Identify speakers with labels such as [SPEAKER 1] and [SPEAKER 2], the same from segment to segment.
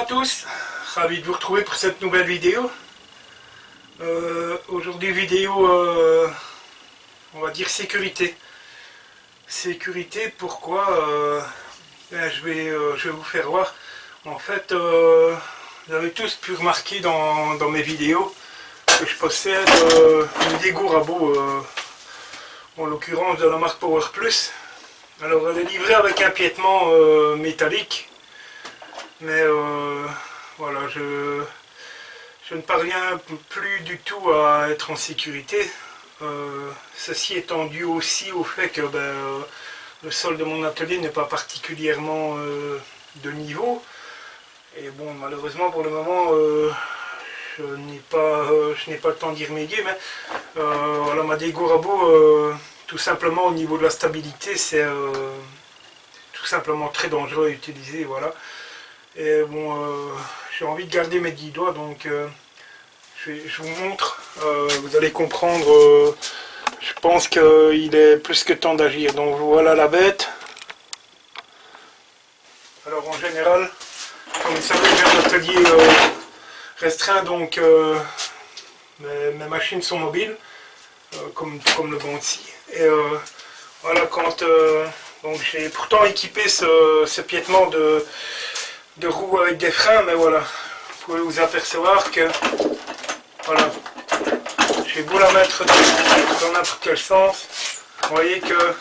[SPEAKER 1] tous, ravi de vous retrouver pour cette nouvelle vidéo. Aujourd'hui vidéo, on va dire sécurité. Sécurité, pourquoi je vais vous faire voir. En fait, vous avez tous pu remarquer dans mes vidéos que je possède une dégo rabot, en l'occurrence de la marque Power Plus. Alors elle est livrée avec un piétement métallique, mais voilà, je ne parviens plus du tout à être en sécurité. Ceci étant dû aussi au fait que le sol de mon atelier n'est pas particulièrement de niveau. Et bon, malheureusement pour le moment, je n'ai pas le temps d'y remédier, mais voilà, ma dégo rabot, tout simplement au niveau de la stabilité, c'est tout simplement très dangereux à utiliser, voilà. Et bon, j'ai envie de garder mes 10 doigts, donc je vous montre, vous allez comprendre, je pense qu'il est plus que temps d'agir. Donc voilà la bête. Alors en général, comme vous savez, j'ai un atelier restreint, donc mes machines sont mobiles, comme le banc ici. Et voilà, donc j'ai pourtant équipé ce piétement de roues avec des freins, mais voilà, vous pouvez vous apercevoir que voilà, j'ai beau la mettre dans n'importe quel sens, vous voyez que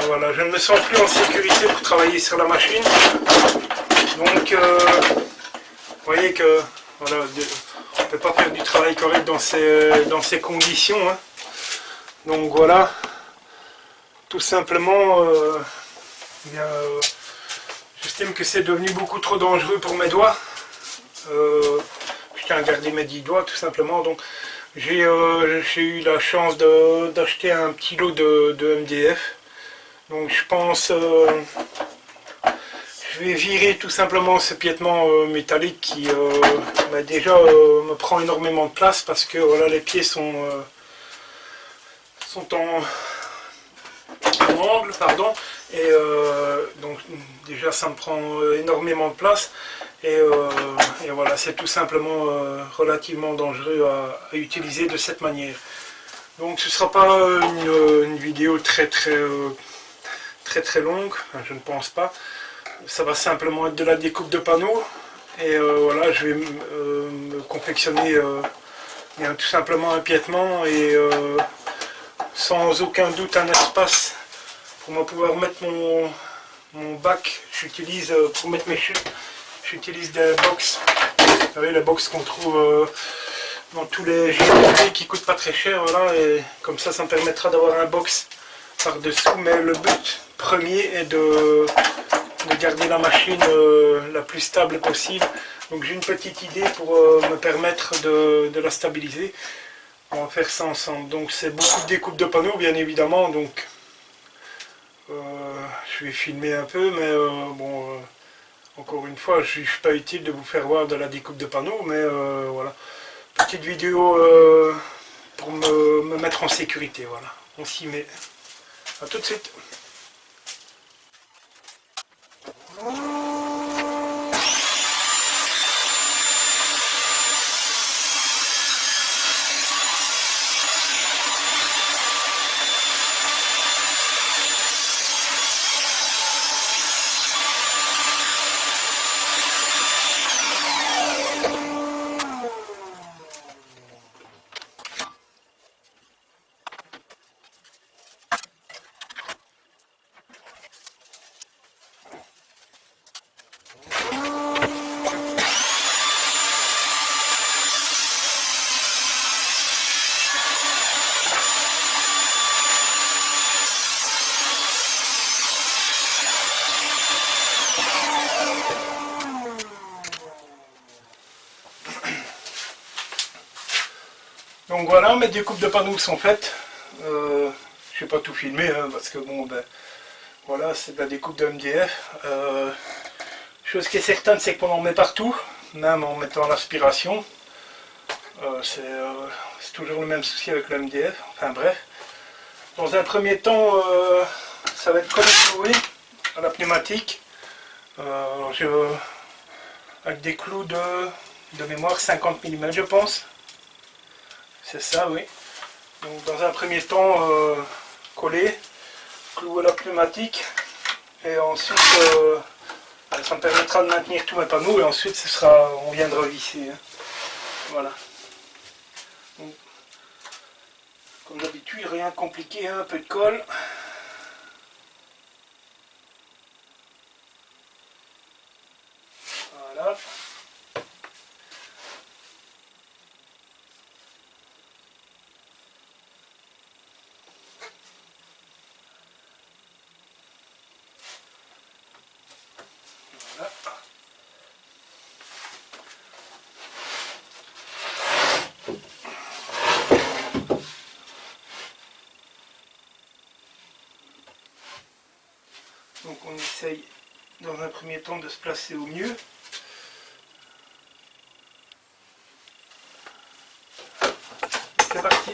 [SPEAKER 1] voilà, je ne me sens plus en sécurité pour travailler sur la machine. Donc vous voyez que voilà, on ne peut pas faire du travail correct dans ces conditions, hein. Donc voilà, tout simplement, j'estime que c'est devenu beaucoup trop dangereux pour mes doigts. Je tiens à garder mes 10 doigts tout simplement. Donc j'ai eu la chance d'acheter un petit lot de MDF. Donc je pense je vais virer tout simplement ce piétement métallique qui déjà me prend énormément de place, parce que voilà, les pieds sont en angle, pardon, et donc déjà ça me prend énormément de place, et voilà, c'est tout simplement relativement dangereux à utiliser de cette manière. Donc ce ne sera pas une vidéo très longue, enfin, je ne pense pas. Ça va simplement être de la découpe de panneaux, et voilà, je vais me confectionner tout simplement un piétement, et sans aucun doute un espace pour pouvoir mettre mon bac. J'utilise pour mettre mes chutes, j'utilise des box, vous savez, les box qu'on trouve dans tous les JDD qui coûtent pas très cher, voilà, et comme ça me permettra d'avoir un box par dessous. Mais le but premier est de garder la machine la plus stable possible. Donc j'ai une petite idée pour me permettre de la stabiliser. On va faire ça ensemble. Donc c'est beaucoup de découpe de panneaux, bien évidemment, donc je vais filmer un peu, mais bon, encore une fois, je ne suis pas utile de vous faire voir de la découpe de panneaux, mais voilà, petite vidéo pour me mettre en sécurité. Voilà, on s'y met. A tout de suite. Donc voilà, mes découpes de panneaux sont faites. Je ne vais pas tout filmer, hein, parce que bon, voilà, c'est de la découpe de MDF. Chose qui est certaine, c'est qu'on en met partout, même en mettant l'aspiration. C'est toujours le même souci avec le MDF. Enfin bref. Dans un premier temps, ça va être collé à la pneumatique. Avec des clous de mémoire 50 mm je pense. C'est ça, oui. Donc dans un premier temps, coller, clouer la pneumatique, et ensuite ça me permettra de maintenir tous mes panneaux, et ensuite on viendra visser. Hein. Voilà. Donc, comme d'habitude, rien de compliqué, hein, un peu de colle. Voilà. Voilà. Donc on essaye dans un premier temps de se placer au mieux. C'est parti.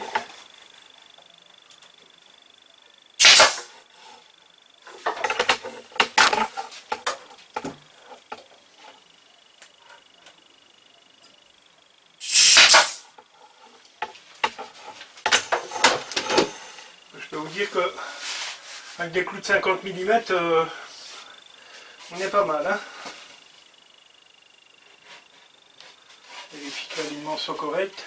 [SPEAKER 1] Je peux vous dire que avec des clous de 50 mm, on est pas mal. Hein. Vérifie que l'alignement soit correct.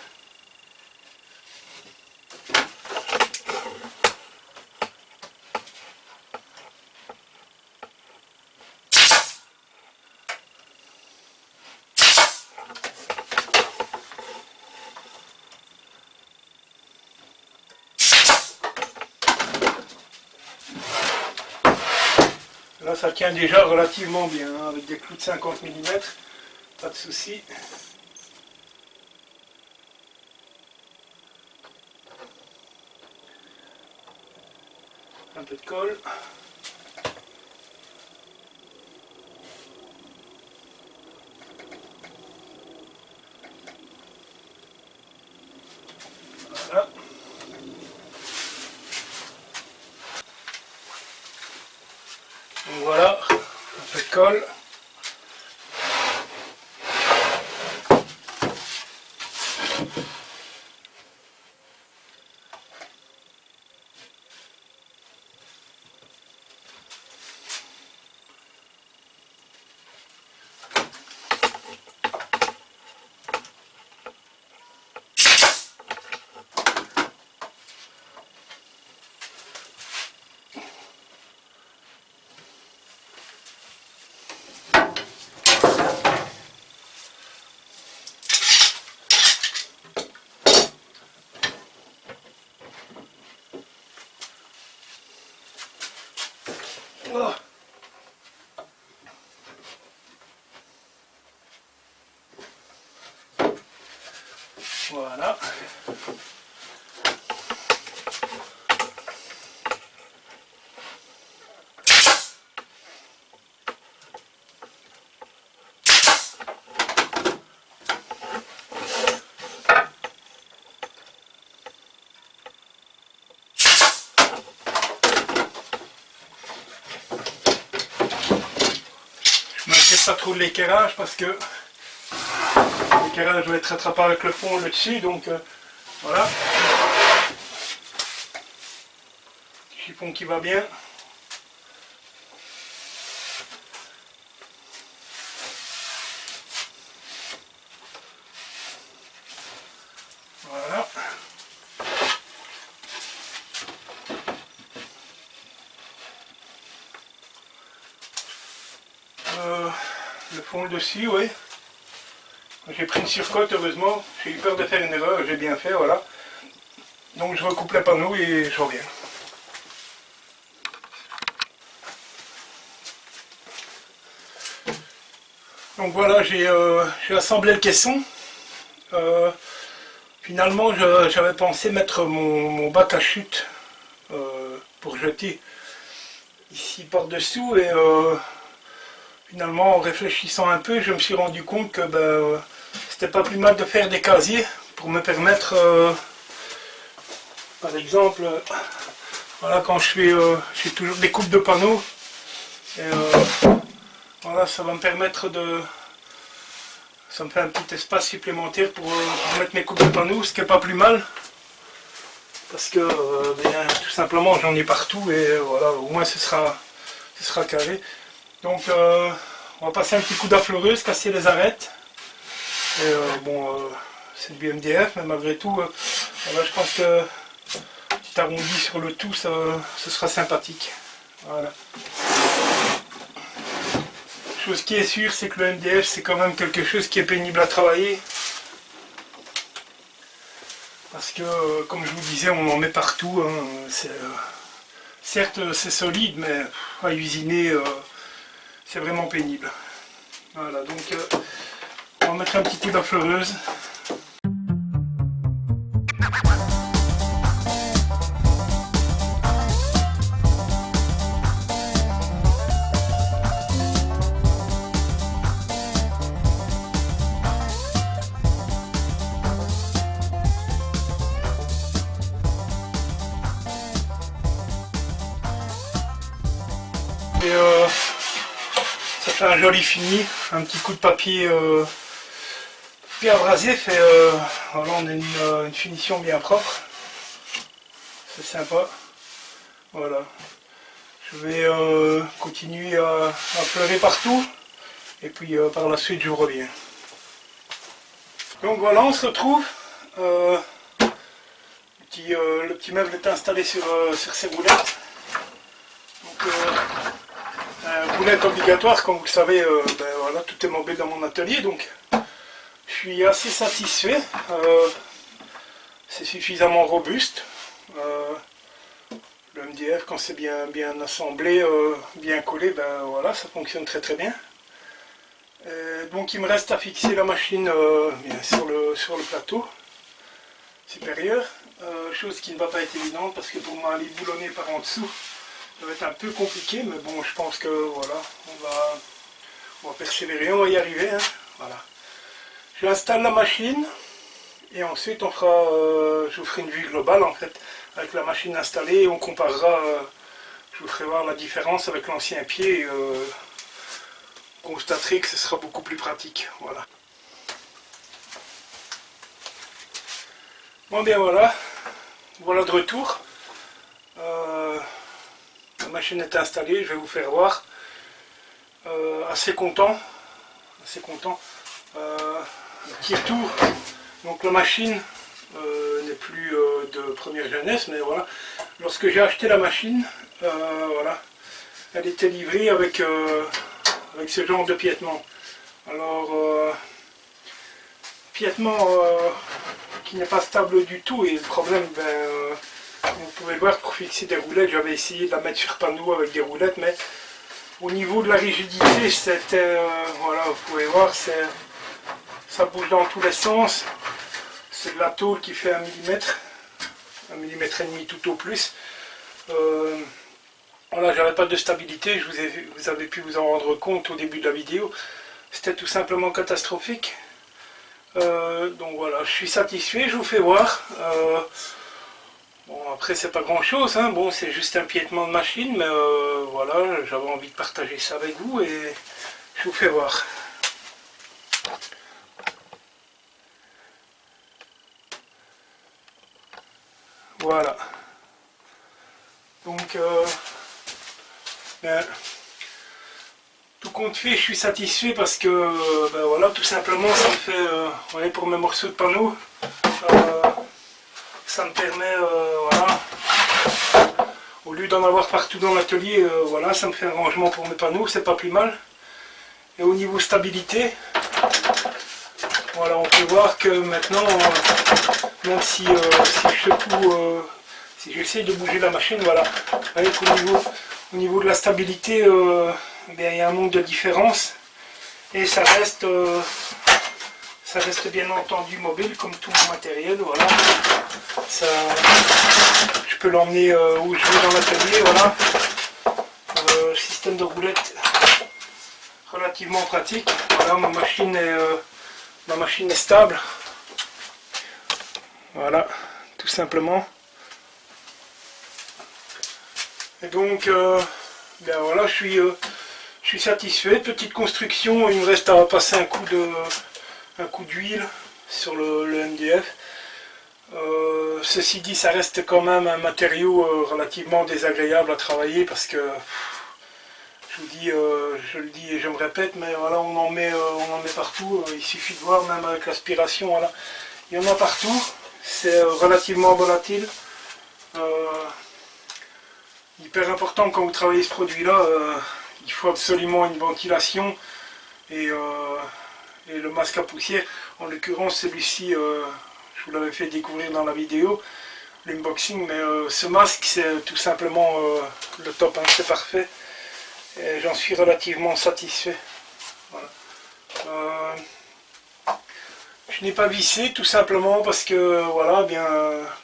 [SPEAKER 1] Là, ça tient déjà relativement bien, hein, avec des clous de 50 mm, pas de souci. Un peu de colle. Voilà. Donc voilà, un peu de colle. Oh. Voilà. Je m'inquiète pas trop de l'éclairage parce que l'éclairage doit être rattrapé avec le fond le dessus, donc voilà. Chiffon qui va bien. Voilà. Le fond le dessus, oui. J'ai pris une surcote, heureusement. J'ai eu peur de faire une erreur, j'ai bien fait, voilà. Donc je recoupe les panneaux et je reviens. Donc voilà, j'ai assemblé le caisson. Finalement, j'avais pensé mettre mon bac à chute pour jeter ici par-dessous. Et finalement, en réfléchissant un peu, je me suis rendu compte que c'était pas plus mal de faire des casiers pour me permettre, par exemple, voilà, quand je fais j'ai toujours des coupes de panneaux. Et, Voilà, ça va me permettre de... Ça me fait un petit espace supplémentaire pour mettre mes coupes de panneaux, ce qui n'est pas plus mal. Parce que bien, tout simplement j'en ai partout et voilà, au moins ce sera carré. Donc on va passer un petit coup d'affleureuse, casser les arêtes. Et bon, c'est du MDF, mais malgré tout, voilà, je pense que petit arrondi sur le tout, ce sera sympathique. Voilà. Chose qui est sûre, c'est que le MDF, c'est quand même quelque chose qui est pénible à travailler. Parce que, comme je vous disais, on en met partout. Hein, certes, c'est solide, mais à usiner, c'est vraiment pénible. Voilà, donc on va mettre un petit coup d'affleureuse. Et ça fait un joli fini, un petit coup de papier bien abrasif et voilà, on a une finition bien propre. C'est sympa. Voilà. Je vais continuer à fleurer partout et puis par la suite je vous reviens. Donc voilà, on se retrouve. Le petit meuble est installé sur ces roulettes. Donc, roulette obligatoire, comme vous le savez, ben voilà, tout est mobile dans mon atelier, donc je suis assez satisfait. C'est suffisamment robuste. Le MDF, quand c'est bien assemblé, bien collé, ben voilà, ça fonctionne très très bien. Donc il me reste à fixer la machine bien sur le plateau supérieur, chose qui ne va pas être évidente parce que pour moi aller boulonner par en dessous, ça va être un peu compliqué, mais bon, je pense que voilà, on va persévérer, on va y arriver. Hein, voilà. J'installe la machine et ensuite on fera, je vous ferai une vue globale en fait, avec la machine installée et on comparera, je vous ferai voir la différence avec l'ancien pied et constaterez que ce sera beaucoup plus pratique. Voilà. Bon bien voilà, voilà de retour. La machine est installée, je vais vous faire voir. Assez content. Petit retour. Donc la machine n'est plus de première jeunesse, mais voilà. Lorsque j'ai acheté la machine, voilà, elle était livrée avec ce genre de piétement. Alors, piétement qui n'est pas stable du tout, et le problème, vous pouvez le voir, pour fixer des roulettes, j'avais essayé de la mettre sur panneau avec des roulettes, mais au niveau de la rigidité, c'était, voilà, vous pouvez voir, ça bouge dans tous les sens. C'est de la tôle qui fait 1 mm et demi tout au plus. Voilà, j'avais pas de stabilité, vous avez pu vous en rendre compte au début de la vidéo. C'était tout simplement catastrophique. Donc voilà, je suis satisfait, je vous fais voir. Bon, après c'est pas grand chose, hein. Bon, c'est juste un piétement de machine, mais voilà, j'avais envie de partager ça avec vous et je vous fais voir. Voilà. Donc, ben, tout compte fait, je suis satisfait parce que, ben voilà, tout simplement, ça me fait, voyez, pour mes morceaux de panneaux, ça me permet, voilà, au lieu d'en avoir partout dans l'atelier, voilà, ça me fait un rangement pour mes panneaux, c'est pas plus mal. Et au niveau stabilité, voilà, on peut voir que maintenant, même si je secoue, si j'essaie de bouger la machine, voilà, vous voyez qu'au niveau de la stabilité, bien, il y a un monde de différence et ça reste bien entendu mobile comme tout mon matériel. Voilà, je peux l'emmener où je veux dans l'atelier. Voilà, système de roulette relativement pratique. Voilà, ma machine est stable. Voilà, tout simplement. Et donc, bien voilà, je Je suis satisfait, petite construction, il me reste à passer un coup d'huile sur le MDF. Ceci dit, ça reste quand même un matériau relativement désagréable à travailler parce que je vous dis, je le dis et je me répète, mais voilà, on en met partout. Il suffit de voir, même avec l'aspiration, voilà, il y en a partout. C'est relativement volatile. Hyper important quand vous travaillez ce produit-là, il faut absolument une ventilation et le masque à poussière. En l'occurrence, celui-ci, je vous l'avais fait découvrir dans la vidéo, l'unboxing, mais ce masque, c'est tout simplement le top, hein, c'est parfait. Et j'en suis relativement satisfait. Voilà. Je n'ai pas vissé tout simplement parce que voilà, bien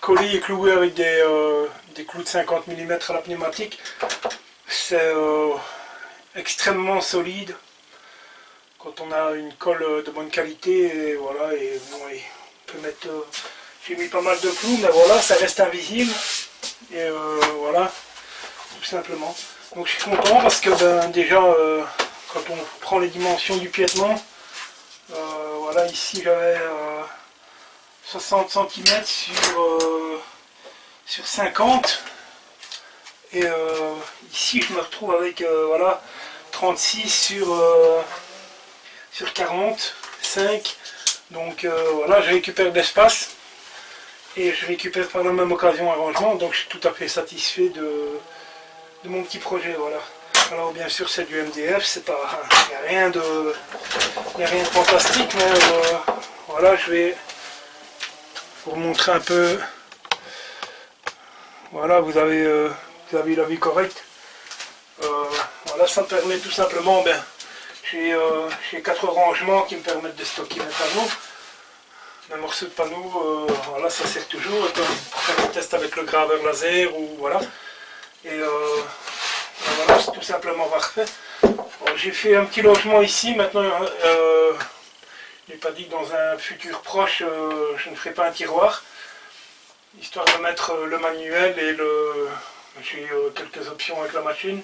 [SPEAKER 1] collé et cloué avec des clous de 50 mm à la pneumatique, c'est extrêmement solide quand on a une colle de bonne qualité. Et voilà, et bon, on peut mettre. J'ai mis pas mal de clous, mais voilà, ça reste invisible. Et voilà, tout simplement. Donc je suis content parce que ben, déjà, quand on prend les dimensions du piétement, voilà, ici j'avais 60 cm sur 50. Et ici je me retrouve avec voilà, 36 sur 40, 5. Donc voilà, je récupère de l'espace. Et je récupère par la même occasion un rangement. Donc je suis tout à fait satisfait de mon petit projet, voilà. Alors bien sûr c'est du MDF, c'est pas, il n'y a rien de fantastique, mais voilà, je vais vous montrer un peu. Voilà, vous avez la vue correcte. Voilà, ça me permet tout simplement, ben, j'ai 4 rangements qui me permettent de stocker mes panneaux. Un morceau de panneau, voilà, ça sert toujours. Pour faire des tests avec le graveur laser ou voilà. Et voilà, c'est tout simplement parfait. J'ai fait un petit logement ici. Maintenant, je n'ai pas dit que dans un futur proche, je ne ferai pas un tiroir. Histoire de mettre le manuel et j'ai quelques options avec la machine,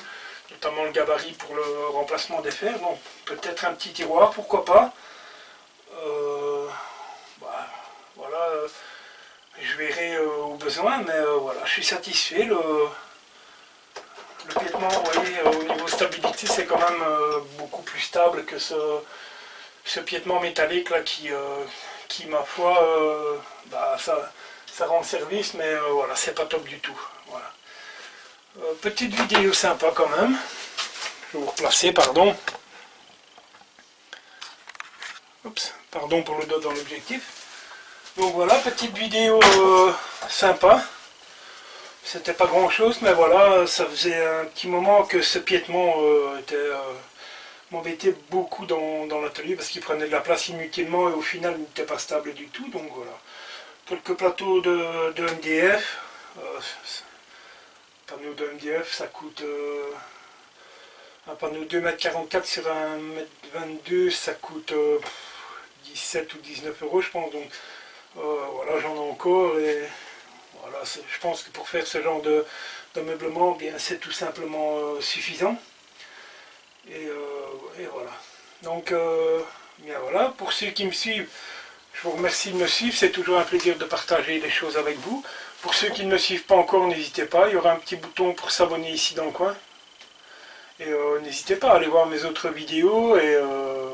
[SPEAKER 1] notamment le gabarit pour le remplacement des fers. Donc peut-être un petit tiroir, pourquoi pas. Voilà, je verrai au besoin, mais voilà, je suis satisfait. Le piétement, vous voyez, au niveau stabilité, c'est quand même beaucoup plus stable que ce piétement métallique là qui ma foi, ça rend service, mais voilà, c'est pas top du tout. Voilà. Petite vidéo sympa quand même. Je vais vous replacer, pardon. Oups, pardon pour le doigt dans l'objectif. Donc voilà, petite vidéo sympa. C'était pas grand chose, mais voilà, ça faisait un petit moment que ce piétement m'embêtait beaucoup dans l'atelier parce qu'il prenait de la place inutilement et au final il n'était pas stable du tout. Donc voilà, quelques plateaux de MDF. Panneau de MDF, ça coûte un panneau 2,44 m sur 1,22 m, ça coûte 17 ou 19 euros je pense. Donc voilà, j'en ai encore et voilà, je pense que pour faire ce genre d'ameublement, bien c'est tout simplement suffisant. Et voilà. Donc bien voilà, pour ceux qui me suivent, je vous remercie de me suivre, c'est toujours un plaisir de partager des choses avec vous. Pour ceux qui ne me suivent pas encore, n'hésitez pas, il y aura un petit bouton pour s'abonner ici dans le coin. Et n'hésitez pas à aller voir mes autres vidéos et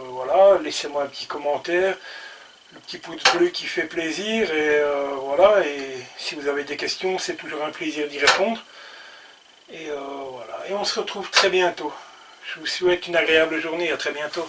[SPEAKER 1] voilà, laissez-moi un petit commentaire. Le petit pouce bleu qui fait plaisir et voilà, et si vous avez des questions, c'est toujours un plaisir d'y répondre. Et voilà, et on se retrouve très bientôt. Je vous souhaite une agréable journée, à très bientôt.